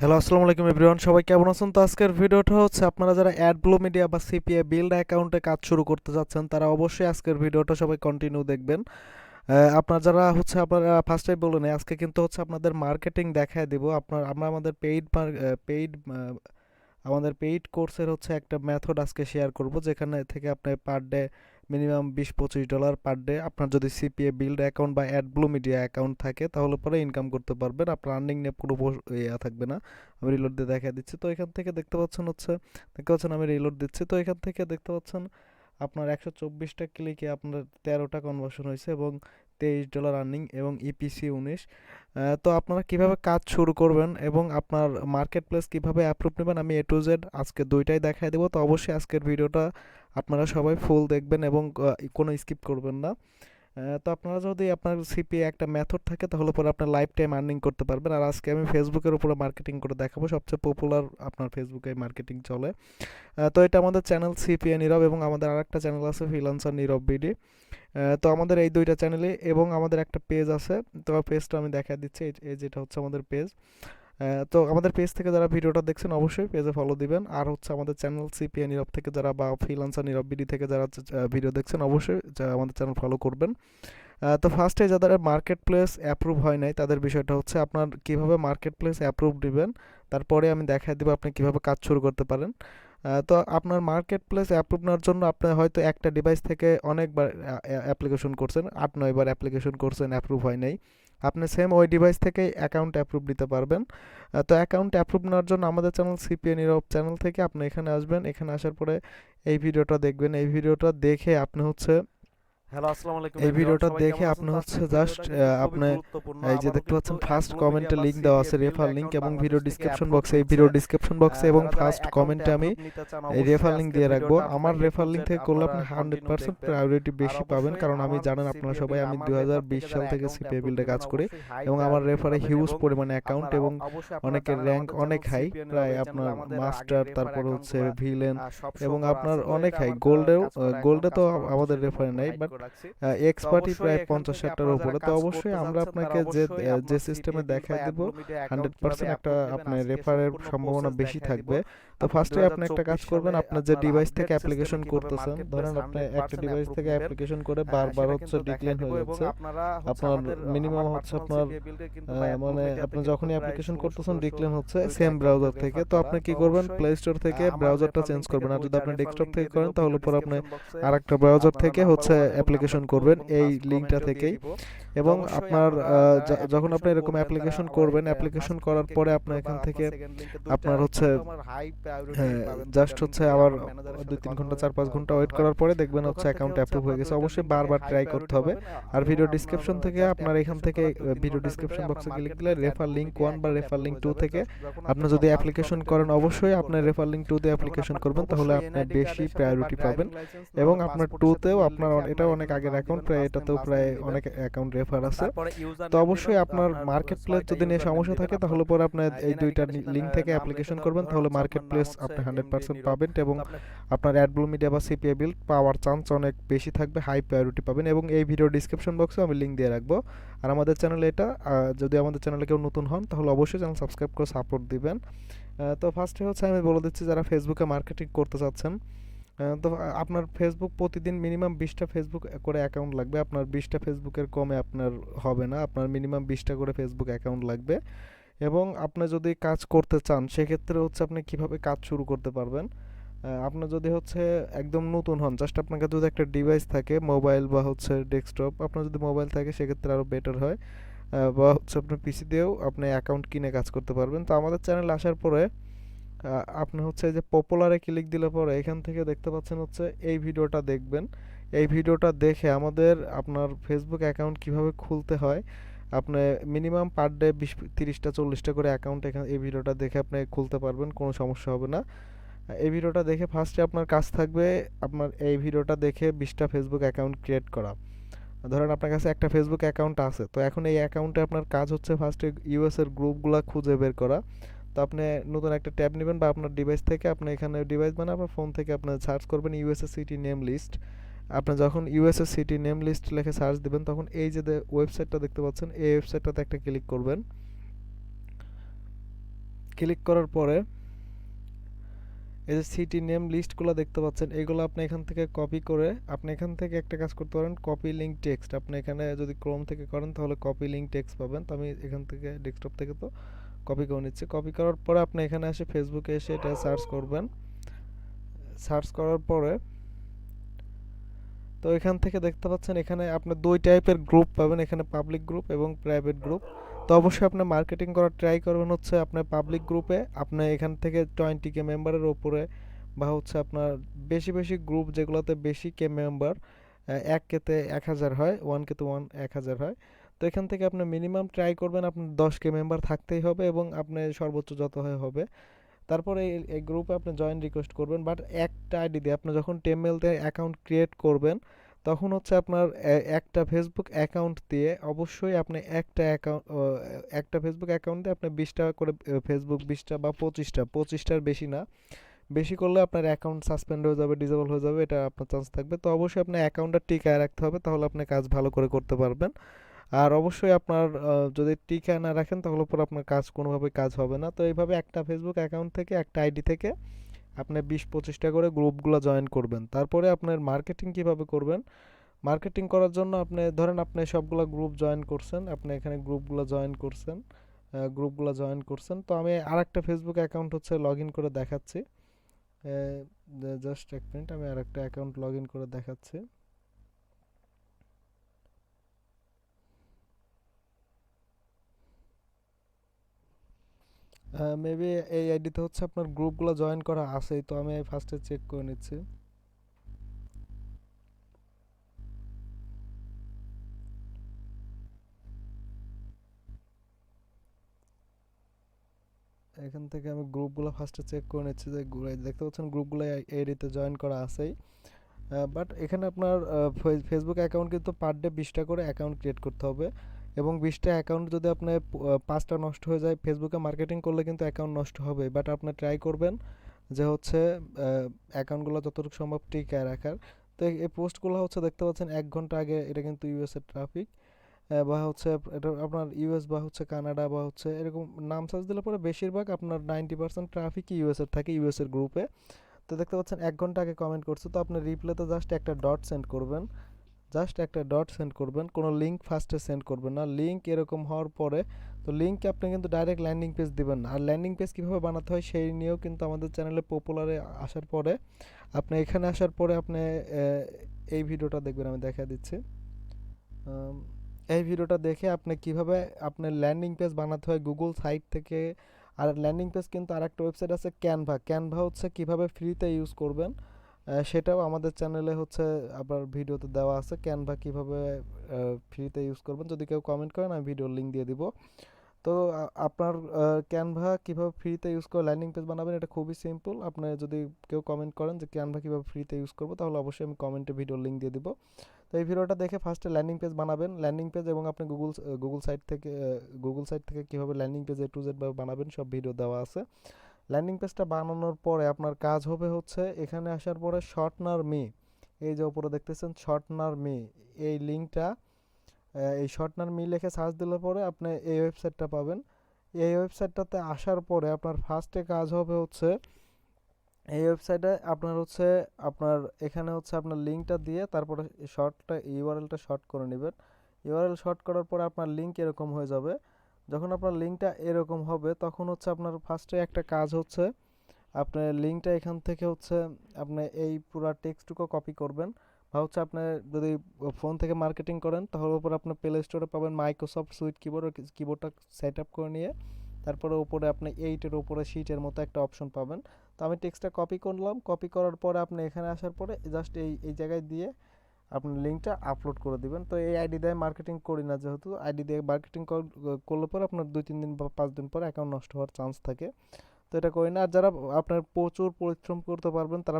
Hello, আসসালামু আলাইকুম everyone. সবাই কেমন আছেন? তো আজকের ভিডিওটা হচ্ছে আপনারা যারা অ্যাডব্লু মিডিয়া বা সিপিএ বিল্ড অ্যাকাউন্টে কাজ শুরু করতে যাচ্ছেন তারা অবশ্যই আজকের ভিডিওটা সবাই কন্টিনিউ দেখবেন। আপনার যারা হচ্ছে আপনারা ফার্স্টেই বলে নেই, আজকে কিন্তু হচ্ছে আপনাদের মার্কেটিং দেখায় দিব। আমরা আমাদের পেইড আমাদের পেইড কোর্সের হচ্ছে একটা মেথড আজকে শেয়ার করব, যেখানে থেকে আপনি per day minimum $20-25 per day আপনার যদি সিপিএ বিল্ড অ্যাকাউন্ট বা অ্যাডব্লু মিডিয়া অ্যাকাউন্ট থাকে তাহলে পরে ইনকাম করতে পারবেন। আপনার আর্নিং নিয়ে কোনো ইয়া থাকবে না। আমি রিলোড দিয়ে দেখা দিচ্ছি। তো এখান থেকে দেখতে পাচ্ছেন আমি রিলোড দিচ্ছি। তো এখান থেকে দেখতে পাচ্ছেন আপনার 124টা ক্লিকে আপনার 13টা কনভার্সন হয়েছে এবং $23 আর্নিং এবং ইপিসি 19। তো আপনারা কিভাবে কাজ শুরু করবেন এবং আপনার মার্কেট প্লেস কীভাবে অ্যাপ্রুভ নেবেন আমি এ টু জেড আজকে দুইটাই দেখাই দেবো। তো অবশ্যই আজকের ভিডিওটা আপনারা সবাই ফুল দেখবেন এবং কোনো স্কিপ করবেন না। তো আপনারা যদি আপনার সিপিএ একটা মেথড থাকে তাহলে পরে আপনার লাইফ টাইম আর্নিং করতে পারবেন। আর আজকে আমি ফেসবুকের উপরে মার্কেটিং করে দেখাবো, সবচেয়ে পপুলার আপনার ফেসবুকে মার্কেটিং চলে। তো এটা আমাদের চ্যানেল সিপিএ নীরব এবং আমাদের আরেকটা চ্যানেল আছে ফ্রিল্যান্সার নীরব বিডি। তো আমাদের এই দুইটা চ্যানেলে এবং আমাদের একটা পেজ আছে। তো পেজটা আমি দেখা দিচ্ছি, এই যেটা হচ্ছে আমাদের পেজ। তো আমাদের পেজ থেকে যারা ভিডিওটা দেখছেন অবশ্যই পেজে ফলো দিবেন। আর হচ্ছে আমাদের চ্যানেল সিপিএ নীরব থেকে যারা বা ফ্রিল্যান্সার নীরব বিডি থেকে যারা ভিডিও দেখছেন অবশ্যই আমাদের চ্যানেল ফলো করবেন। তো ফার্স্টে যাদের মার্কেট প্লেস অ্যাপ্রুভ হয় নাই তাদের বিষয়টা হচ্ছে আপনার কিভাবে মার্কেট প্লেস অ্যাপ্রুভ দিবেন, তারপরে আমি দেখাই দেবো আপনি কিভাবে কাজ শুরু করতে পারেন। তো আপনার মার্কেট প্লেস অ্যাপ্রুভ নেওয়ার জন্য আপনি হয়তো একটা ডিভাইস থেকে অনেকবার অ্যাপ্লিকেশন করছেন, 8-9 বার অ্যাপ্লিকেশন করছেন, অ্যাপ্রুভ হয় নাই। আপনি সেম ওই ডিভাইস থেকেই অ্যাকাউন্ট অ্যাপ্রুভ দিতে পারবেন। তো অ্যাকাউন্ট অ্যাপ্রুভ নেওয়ার জন্য আমাদের চ্যানেল সিপিএ নীরব চ্যানেল থেকে আপনি এখানে আসবেন। এখানে আসার পরে এই ভিডিওটা দেখবেন। এই ভিডিওটা দেখে আপনি হচ্ছে হ্যালো, আসসালামু আলাইকুম এই এভরিওয়ান। ভিডিওটা সবাই দেখে কেমন আছেন? আপনি তো হচ্ছে আজকের জাস্ট ভিডিওটা কিন্তু খুবই আপনি গুরুত্বপূর্ণ। এই যে আবারও দেখতে কিন্তু পাচ্ছেন ফার্স্ট অ্যাডব্লু মিডিয়া কমেন্টে বা লিংক দেওয়া আছে, CPA build refer link account এবং ভিডিও বাংলাদেশ থেকে ডিসক্রিপশন অ্যাপ্রুভ বক্সে এই নিচ্ছে। ভিডিও ডিসক্রিপশন বক্সে এবং যারা যারা ফার্স্ট অ্যাকাউন্টে কমেন্টে আমি অ্যাপ্রুভ নিতে চান এই অবশ্যই রেফার লিংক আজকের দিয়ে রাখবো। ভিডিওটা আমার আপনারা এ টু রেফার লিংক জেড থেকে করলে আপনারা আপনি হান্ড্রেড কন্টিনিউ পার্সেন্ট দেখবেন। প্রায়োরিটি আর বেশি পাবেন, অবশ্যই কারণ আমি আমার জানেন আপনারা সিপিএ সবাই বিল্ড আমি আমার রেফার 2020 থেকে সাল যারা থেকে অ্যাকাউন্টে সিপিএ অ্যাপ্রুভ বিল্ডে নেবেন কাজ করি অবশ্যই হাই এবং আমার প্রায়োরিটি রেফারে পাবেন। হিউজ এবং পরিমাণে অ্যাকাউন্ট আপনারা এবং অবশ্যই আপনারা অনেকের জানেন র্যাঙ্ক আমাদের অনেক চ্যানেল হাই, সিপিএ নীরব প্রায় এই চ্যানেলে আপনার আমাদের আগের মাস্টার, রেফার তারপর হচ্ছে অ্যাকাউন্টগুলো ভিলেন সব শো এবং করা আপনার আছে। তো অনেক এটা হাই, আমার গোল্ডেও কাজ করা অ্যাকাউন্ট, গোল্ডে তো কাজ করানোর জন্য আমাদের এটার রেফারে মধ্যে নাই, হাইড বাট করে রাখছি। তো এক্সপার্টই অবশ্যই প্রায় এখান থেকে 50-60টার আপনারা যারা উপরে। তো কাজ অবশ্যই করতে আমরা যাচ্ছেন তারা আপনাকে যে অবশ্যই যে আপনার সিস্টেমে সিপিএ বিল বা দেখাই দিব অ্যাডব্লু মিডিয়া অ্যাকাউন্ট কিভাবে 100% একটা অ্যাপ্রুভ নেবেন আপনার আজকে রেফারের সম্পূর্ণ সম্ভাবনা প্রসেস বেশি দেখায় দিব। থাকবে। তো আপনার ফার্স্টে আপনি একটা কাজ 2024 করবেন, সালে আপনার যে আপনার ডিভাইস আপডেট থেকে সিস্টেমে অ্যাপ্লিকেশন কিভাবে করতেছেন, মার্কেট প্লেস ধরেন আপনি একটা 100% ডিভাইস অ্যাপ্রুভ থেকে নেবেন অ্যাপ্লিকেশন করে বারবার সেটা হচ্ছে কিন্তু দেখায় ডিক্লাইন দিব। হয়ে এবং যাচ্ছে। আপনারা হচ্ছে আপনার আমাদের মিনিমাম আমার হচ্ছে পার্সোনাল আপনার সিপিএ বিল্ডে কিন্তু বা অ্যাডব্লু মানে মিডিয়াতে আপনি কিন্তু যখনই প্রায় অ্যাপ্লিকেশন করতেছেন 1600 ডিক্লেম হচ্ছে 200 সেম অ্যাকাউন্টের ব্রাউজার থেকে। রেফার তো করা। আপনি তো কি করবেন, অবশ্যই প্লে স্টোর থেকে আমার ব্রাউজারটা রেফার চেঞ্জ লিংক থেকে করবেন। আর যদি 2টা আপনি রেফার ডেস্কটপ লিংক থেকে দিয়ে দিব করেন তাহলে ভিডিও পরে আপনি ডেসক্রিপশন বক্সে। আরেকটা ব্রাউজার আপনারা থেকে নাম্বার হচ্ছে 1 এবং নাম্বার অ্যাপ্লিকেশন 2 করবেন এবং এই ফার্স্ট লিঙ্কটা কমেন্টও দিয়ে থেকেই। দিব। তো এবং অবশ্যই আপনার আপনারা যারা যখন আপনি অ্যাপ্লিকেশন এরকম করবেন তারা অ্যাপ্লিকেশন আবার করবেন, অ্যাপ্লিকেশন ফার্স্ট করার লিংকে পরে ক্লিক আপনার করে বা এখান আপনার থেকে সেকেন্ড লিংকে 2টা আপনার হচ্ছে কিন্তু আমার হাই প্রায়োরিটি পাবেন 2টা জাস্ট লিংক হচ্ছে যদি আবার আমার ম্যানেজারের সাথে 2-3 কথা ঘন্টা হয়ে 4-5 ঘন্টা কথা ওয়েট হয়। করার পরে দেখবেন তো হচ্ছে ওখান থেকে অ্যাকাউন্ট হচ্ছে অ্যাপ্রুভ হয়ে আপনার গেছে। 2টা অবশ্যই লিংকে বারবার হাই ট্রাই করতে প্রায়োরিটি হবে। পাবেন। আর এবং ভিডিও আপনার ডিসক্রিপশন থেকে জাস্ট আপনার এখান অ্যাপ্লিকেশন থেকে করার 2-3 ভিডিও ঘন্টার ভিতরে ডিসক্রিপশন আপনার বক্সে ক্লিক মার্কেট দিলে প্লেস রেফার অ্যাডব্লু লিঙ্ক মিডিয়া 1 বা অ্যাকাউন্ট রেফার অ্যাপ্রুভ লিঙ্ক হয়ে 2 যাবে। থেকে জাস্ট যখন আপনি আপনার যদি ফার্স্ট অ্যাপ্লিকেশন কমেন্টে করেন ভিডিও অবশ্যই ক্লিক আপনার করবেন রেফার লিঙ্ক 2 দিয়ে তখন অ্যাপ্লিকেশন আপনার করবেন, তাহলে অবশ্যই আপনি এনআইডি বেশি কার্ডের সাথে বা প্রায়োরিটি পাবেন। ড্রাইভিং লাইসেন্স এবং নয়তো আপনার পাসপোর্টের সাথে 2তেও মিল আপনার রেখে এটাও আপনার অনেক এখানে আগের নাম অ্যাকাউন্ট, দিবেন, প্রায় ফার্স্ট নেম এটাতেও লাস্ট প্রায় নেম দিবেন। অনেক অ্যাকাউন্ট রেফার আছে। তারপরে ইউজার তো নেম দিবেন, অবশ্যই আপনার আপনার মার্কেট প্লেস 6টা যদি নিয়ে ইউজার নেম সমস্যা দিবেন। থাকে আপনার তাহলে পরে আপনি এই এনআইডি দুইটা কার্ডের সাথে লিঙ্ক থেকে নাম লেখা অ্যাপ্লিকেশন করবেন, ধরেন তাহলে হচ্ছে মার্কেট আপনার নাম প্লেস হচ্ছে আপনি এমডি 100% নীরব। পাবেন এবং তো আপনি আপনার অ্যাডব্লু মিডিয়া বা সিপিএ বিল্ড পাওয়ার চান্স অনেক বেশি থাকবে, হাই প্রায়োরিটি পাবেন। এবং এই ভিডিও ডিসক্রিপশন বক্সে আমি লিঙ্ক দিয়ে রাখবো। আর আমাদের চ্যানেলে এটা যদি আমাদের চ্যানেলে কেউ নতুন হন তাহলে অবশ্যই চ্যানেল সাবস্ক্রাইব করে সাপোর্ট দিবেন। তো ফার্স্টে হচ্ছে আমি বলে দিচ্ছি যারা ফেসবুকে মার্কেটিং করতে চাচ্ছেন। তো আপনার ফেসবুক প্রতিদিন মিনিমাম 20টা ফেসবুক করে অ্যাকাউন্ট লাগবে। আপনার 20টা ফেসবুকের কমে আপনার হবে না, আপনার মিনিমাম 20টা করে ফেসবুক অ্যাকাউন্ট লাগবে। এবং আপনি যদি কাজ করতে চান সেক্ষেত্রে হচ্ছে আপনি কিভাবে কাজ শুরু করতে পারবেন। আপনার যদি হচ্ছে একদম নতুন হন, জাস্ট আপনার কাছে যদি একটা ডিভাইস থাকে মোবাইল বা হচ্ছে ডেস্কটপ, আপনার যদি মোবাইল থাকে সেক্ষেত্রে আরও বেটার হয়। বা হচ্ছে আপনার পিসি দিয়েও আপনি অ্যাকাউন্ট কিনে কাজ করতে পারবেন। তো আমাদের চ্যানেলে আসার পরে আপনি হচ্ছে যে পপুলারে ক্লিক দিলে পরে এখান থেকে দেখতে পাচ্ছেন হচ্ছে এই ভিডিওটা দেখবেন। এই ভিডিওটা দেখে আমাদের আপনার ফেসবুক অ্যাকাউন্ট কিভাবে খুলতে হয়, আপনি মিনিমাম পার ডে 20-30টা 40টা করে অ্যাকাউন্ট এখানে এই ভিডিওটা দেখে আপনি খুলতে পারবেন, কোনো সমস্যা হবে না। এই ভিডিওটা দেখে ফার্স্টে আপনার কাজ থাকবে আপনার এই ভিডিওটা দেখে 20টা ফেসবুক অ্যাকাউন্ট ক্রিয়েট করা। ধরেন আপনার কাছে একটা ফেসবুক অ্যাকাউন্ট আছে, তো এখন এই অ্যাকাউন্টে আপনার কাজ হচ্ছে ফার্স্টে ইউএসের গ্রুপগুলো খুঁজে বের করা। তো আপনি নতুন একটা ট্যাব নেবেন বা আপনার ডিভাইস থেকে, আপনি এখানে ডিভাইস মানে আপনার ফোন থেকে আপনি সার্চ করবেন ইউএসএ সিটি নেম লিস্ট। আপনি যখন ইউএসএ সিটি নেম লিস্ট লিখে সার্চ দিবেন তখন এই যে ওয়েবসাইটটা দেখতে পাচ্ছেন এই ওয়েবসাইটটাতে একটা ক্লিক করবেন। ক্লিক করার পরে এই যে সিটি নেম লিস্টগুলো দেখতে পাচ্ছেন, এগুলো আপনি এখান থেকে কপি করে আপনি এখান থেকে একটা কাজ করতে পারেন, কপি লিঙ্ক টেক্সট। আপনি এখানে যদি ক্রোম থেকে করেন তাহলে কপি লিঙ্ক টেক্সট পাবেন। তো আমি এখান থেকে ডেস্কটপ থেকে তো কপি করে নিচ্ছি। কপি করার পরে আপনি এখানে এসে ফেসবুকে এসে এটা সার্চ করবেন। সার্চ করার পরে তো এখান থেকে দেখতে পাচ্ছেন এখানে আপনি দুই টাইপের গ্রুপ পাবেন, এখানে পাবলিক গ্রুপ এবং প্রাইভেট গ্রুপ। তো অবশ্যই আপনি মার্কেটিং করার ট্রাই করবেন হচ্ছে আপনার পাবলিক গ্রুপে। আপনি এখান থেকে 20K মেম্বারের ওপরে বা হচ্ছে আপনার বেশি বেশি গ্রুপ যেগুলোতে বেশি কে মেম্বার, 1K-তে 1000 হয়, 1K-তে 1000 হয়। তো এখান থেকে আপনি মিনিমাম ট্রাই করবেন আপনার 10K মেম্বার থাকতেই হবে এবং আপনি সর্বোচ্চ যত হয় হবে। তারপরে এই গ্রুপে আপনি জয়েন রিকোয়েস্ট করবেন, বাট একটা আইডি দিয়ে। আপনি যখন টেমমেলতে অ্যাকাউন্ট ক্রিয়েট করবেন তখন হচ্ছে আপনার একটা ফেসবুক অ্যাকাউন্ট দিয়ে অবশ্যই আপনি একটা ফেসবুক অ্যাকাউন্ট দিয়ে আপনি 20টা করে ফেসবুক, 20টা বা 25টার বেশি না। বেশি করলে আপনার অ্যাকাউন্ট সাসপেন্ড হয়ে যাবে, ডিসেবল হয়ে যাবে, এটা আপনার চান্স থাকবে। তো অবশ্যই আপনার অ্যাকাউন্টটা টিকায় রাখতে হবে, তাহলে আপনি কাজ ভালো করে করতে পারবেন। আর অবশ্যই আপনার যদি টিকায় না রাখেন তাহলে পরে আপনার কাজ কোনোভাবেই কাজ হবে না। তো এইভাবে একটা ফেসবুক অ্যাকাউন্ট থেকে একটা আইডি থেকে আপনি 20-25টা করে গ্রুপগুলো জয়েন করবেন। তারপরে আপনার মার্কেটিং কিভাবে করবেন, মার্কেটিং করার জন্য আপনি ধরেন আপনি সবগুলা গ্রুপ জয়েন করছেন, আপনি এখানে গ্রুপগুলো জয়েন করছেন। তো আমি আরেকটা ফেসবুক অ্যাকাউন্ট হচ্ছে লগ ইন করে দেখাচ্ছি। জাস্ট এক মিনিট, আমি আরেকটা অ্যাকাউন্ট লগ ইন করে দেখাচ্ছি। মেবি এই আইডিতে হচ্ছে আপনার গ্রুপগুলো জয়েন করা আছেই, তো আমি ফার্স্টে চেক করে নিচ্ছি। এখান থেকে আমি গ্রুপগুলো ফার্স্টে চেক করে নিচ্ছি যে দেখতে পাচ্ছেন গ্রুপগুলো এই আইডিতে জয়েন করা আছেই। বাট এখানে আপনার ফেসবুক অ্যাকাউন্ট কিন্তু পার ডে 20টা করে অ্যাকাউন্ট ক্রিয়েট করতে হবে এবং 20টা অ্যাকাউন্ট যদি আপনার 5টা নষ্ট হয়ে যায়, ফেসবুকে মার্কেটিং করলে কিন্তু অ্যাকাউন্ট নষ্ট হবে। বাট আপনি ট্রাই করবেন যে হচ্ছে অ্যাকাউন্টগুলো যতটুকু সম্ভব টিকায় রাখার। তো এই পোস্টগুলো হচ্ছে দেখতে পাচ্ছেন 1 ঘন্টা আগে, এটা কিন্তু ইউএসএর ট্রাফিক, বা হচ্ছে এটা আপনার ইউএস বা হচ্ছে কানাডা বা হচ্ছে এরকম নাম সার্চ দিলে পরে বেশিরভাগ আপনার 90% ট্রাফিকই ইউএসএর থাকে, ইউএসএর গ্রুপে। তো দেখতে পাচ্ছেন 1 ঘন্টা আগে কমেন্ট করছে। তো আপনি রিপ্লেতে জাস্ট একটা ডট সেন্ড করবেন, কোনো লিঙ্ক ফার্স্টে সেন্ড করবেন না। লিঙ্ক এরকম হওয়ার পরে তো লিঙ্কে আপনি কিন্তু ডাইরেক্ট ল্যান্ডিং পেজ দিবেন না। আর ল্যান্ডিং পেজ কীভাবে বানাতে হয় সেই নিয়েও কিন্তু আমাদের চ্যানেলে পপুলারে আসার পরে আপনি এখানে আসার পরে আপনি এই ভিডিওটা দেখবেন, আমি দেখা দিচ্ছি। এই ভিডিওটা দেখে আপনি কিভাবে আপনার ল্যান্ডিং পেজ বানাতে হয় গুগল সাইট থেকে। আর ল্যান্ডিং পেজ কিন্তু আরেকটা ওয়েবসাইট আছে ক্যানভা হচ্ছে কিভাবে ফ্রিতে ইউজ করবেন, সেটাও আমাদের চ্যানেলে হচ্ছে আবার ভিডিওতে দেওয়া আছে, ক্যানভা কিভাবে ফ্রিতে ইউজ করবেন। যদি কেউ কমেন্ট করেন আমি ভিডিওর লিঙ্ক দিয়ে দিব। তো আপনার ক্যানভা কীভাবে ফ্রিতে ইউজ করে ল্যান্ডিং পেজ বানাবেন এটা খুবই সিম্পল। আপনি যদি কেউ কমেন্ট করেন যে ক্যানভা কীভাবে ফ্রিতে ইউজ করবো, তাহলে অবশ্যই আমি কমেন্টে ভিডিওর লিঙ্ক দিয়ে দিব। তো এই ভিডিওটা দেখে ফার্স্টে ল্যান্ডিং পেজ বানাবেন, ল্যান্ডিং পেজ এবং আপনি গুগল সাইট থেকে কীভাবে landing page A to Z ভাবে বানাবেন সব ভিডিও দেওয়া আছে। ল্যান্ডিং পেজটা বানানোর পরে আপনার কাজ হবে হচ্ছে এখানে আসার পরে শর্টনার মি, এই যে উপরে দেখতেছেন শর্টনার মি, এই লিঙ্কটা, এই শর্টনার মি লিখে সার্চ দিলে পরে আপনি এই ওয়েবসাইটটা পাবেন। এই ওয়েবসাইটটাতে আসার পরে আপনার ফার্স্টে কাজ হবে হচ্ছে এই ওয়েবসাইটে আপনার এখানে হচ্ছে আপনার লিঙ্কটা দিয়ে তারপরে ইউআরএলটা শর্ট করে নেবেন। ইউআরএল শর্ট করার পরে আপনার লিঙ্ক এরকম হয়ে যাবে। যখন আপনার লিঙ্কটা এরকম হবে তখন হচ্ছে আপনার ফার্স্টে একটা কাজ হচ্ছে আপনার লিঙ্কটা এখান থেকে হচ্ছে আপনি এই পুরা টেক্সটটুকু কপি করবেন। বা হচ্ছে আপনি যদি ফোন থেকে মার্কেটিং করেন তাহলে উপরে আপনার প্লে স্টোরে পাবেন মাইক্রোসফট সুইট কিবোর্ড, ওই কিবোর্ডটা সেট আপ করে নিয়ে তারপরে উপরে আপনি এইটের উপরে শিটের মতো একটা অপশন পাবেন। তো আমি টেক্সটটা কপি করলাম, কপি করার পরে আপনি এখানে আসার পরে জাস্ট এই জায়গায় দিয়ে আপনি লিঙ্কটা আপলোড করে দিবেন। তো এই আইডি দিয়ে মার্কেটিং করি না, যেহেতু আইডি দিয়ে মার্কেটিং করলে পরে আপনার 2-3 দিন বা 5 দিন পরে অ্যাকাউন্ট নষ্ট হওয়ার চান্স থাকে। তো এটা করি না। আর যারা আপনার প্রচুর পরিশ্রম করতে পারবেন, তারা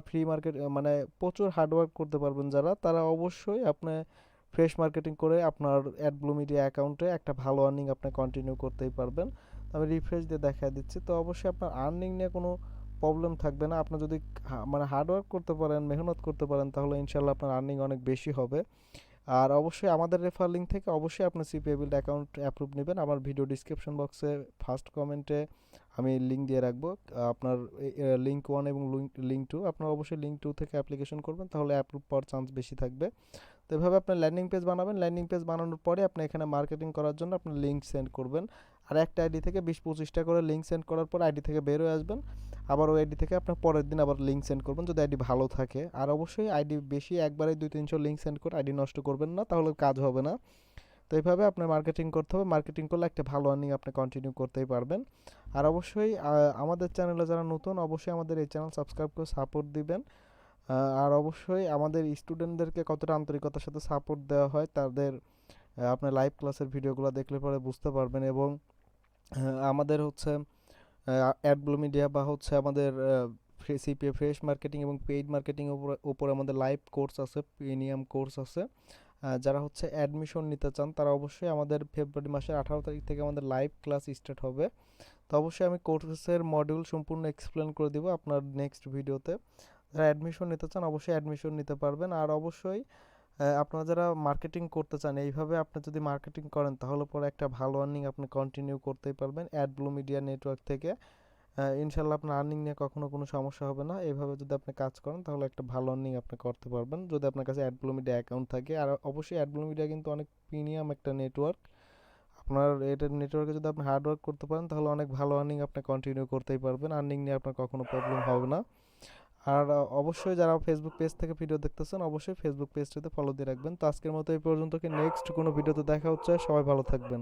মানে প্রচুর হার্ডওয়ার্ক করতে পারবেন যারা, তারা অবশ্যই আপনি ফ্রেশ মার্কেটিং করে আপনার অ্যাডব্লু মিডিয়া অ্যাকাউন্টে একটা ভালো আর্নিং আপনি কন্টিনিউ করতেই পারবেন। আমি রিফ্রেশ দিয়ে দেখা দিচ্ছি। তো অবশ্যই আপনার আর্নিং নিয়ে কোনো প্রবলেম থাকবে না। আপনি যদি মানে হার্ডওয়ার্ক করতে পারেন, মেহনত করতে পারেন, তাহলে ইনশাল্লাহ আপনার আর্নিং অনেক বেশি হবে। আর অবশ্যই আমাদের রেফার লিঙ্ক থেকে অবশ্যই আপনার সিপিএ বিল্ড অ্যাকাউন্ট অ্যাপ্রুভ নেবেন। আমার ভিডিও ডিসক্রিপশন বক্সে ফার্স্ট কমেন্টে আমি লিঙ্ক দিয়ে রাখবো। আপনার লিঙ্ক 1 এবং লিঙ্ক 2, আপনার অবশ্যই লিঙ্ক 2 থেকে অ্যাপ্লিকেশন করবেন, তাহলে অ্যাপ্রুভ পাওয়ার চান্স বেশি থাকবে। তো এভাবে আপনার ল্যান্ডিং পেজ বানাবেন। ল্যান্ডিং পেজ বানানোর পরে আপনি এখানে মার্কেটিং করার জন্য আপনার লিঙ্ক সেন্ড করবেন। আর একটা আইডি থেকে 20-25টা করে লিঙ্ক সেন্ড করার পর আইডি থেকে বের হয়ে আসবেন। আবার ওই আইডি থেকে আপনার পরের দিন আবার লিঙ্ক সেন্ড করবেন যদি আইডি ভালো থাকে। আর অবশ্যই আইডি বেশি একবারে 200-300 লিঙ্ক সেন্ড করে আইডি নষ্ট করবেন না, তাহলে কাজ হবে না। তো এইভাবে আপনার মার্কেটিং করতে হবে। মার্কেটিং করলে একটা ভালো আর্নিং আপনি কন্টিনিউ করতেই পারবেন। আর অবশ্যই আমাদের চ্যানেলে যারা নতুন, অবশ্যই আমাদের এই চ্যানেল সাবস্ক্রাইব করে সাপোর্ট দিবেন। আর অবশ্যই আমাদের স্টুডেন্টদেরকে কতটা আন্তরিকতার সাথে সাপোর্ট দেওয়া হয় তাদের আপনার লাইভ ক্লাসের ভিডিওগুলো দেখলে পরে বুঝতে পারবেন। এবং আমাদের হচ্ছে অ্যাডব্লো মিডিয়া বা হচ্ছে আমাদের সিপিএ ফ্রেশ মার্কেটিং এবং পেইড মার্কেটিং উপরে আমাদের লাইভ কোর্স আছে, প্রিমিয়াম কোর্স আছে। যারা হচ্ছে অ্যাডমিশন নিতে চান তারা অবশ্যই আমাদের ফেব্রুয়ারি মাসের 18 তারিখ থেকে আমাদের লাইভ ক্লাস স্টার্ট হবে। তো অবশ্যই আমি কোর্সের মডিউল সম্পূর্ণ এক্সপ্লেন করে দিব আপনার নেক্সট ভিডিওতে। যারা অ্যাডমিশন নিতে চান অবশ্যই অ্যাডমিশন নিতে পারবেন। আর অবশ্যই আপনারা যারা মার্কেটিং করতে চান, এইভাবে আপনি যদি মার্কেটিং করেন তাহলে পরে একটা ভালো আর্নিং আপনি কন্টিনিউ করতেই পারবেন অ্যাডব্লো মিডিয়া নেটওয়ার্ক থেকে। ইনশাল্লাহ আপনার আর্নিং নিয়ে কখনো কোনো সমস্যা হবে না। এইভাবে যদি আপনি কাজ করেন তাহলে একটা ভালো আর্নিং আপনি করতে পারবেন যদি আপনার কাছে অ্যাডব্লো মিডিয়া অ্যাকাউন্ট থাকে। আর অবশ্যই অ্যাডব্লো মিডিয়া কিন্তু অনেক প্রিমিয়াম একটা নেটওয়ার্ক। আপনার এটা নেটওয়ার্কে যদি আপনি হার্ড ওয়ার্ক করতে পারেন তাহলে অনেক ভালো আর্নিং আপনি কন্টিনিউ করতেই পারবেন। আর্নিং নিয়ে আপনার কখনো প্রবলেম হবে না। আর অবশ্যই যারা ফেসবুক পেজ থেকে ভিডিও দেখতেছেন অবশ্যই ফেসবুক পেজটাতে ফলো দিয়ে রাখবেন। তো আজকের মতো এই পর্যন্ত, কি নেক্সট কোনো ভিডিওতে দেখা হচ্ছে। সবাই ভালো থাকবেন।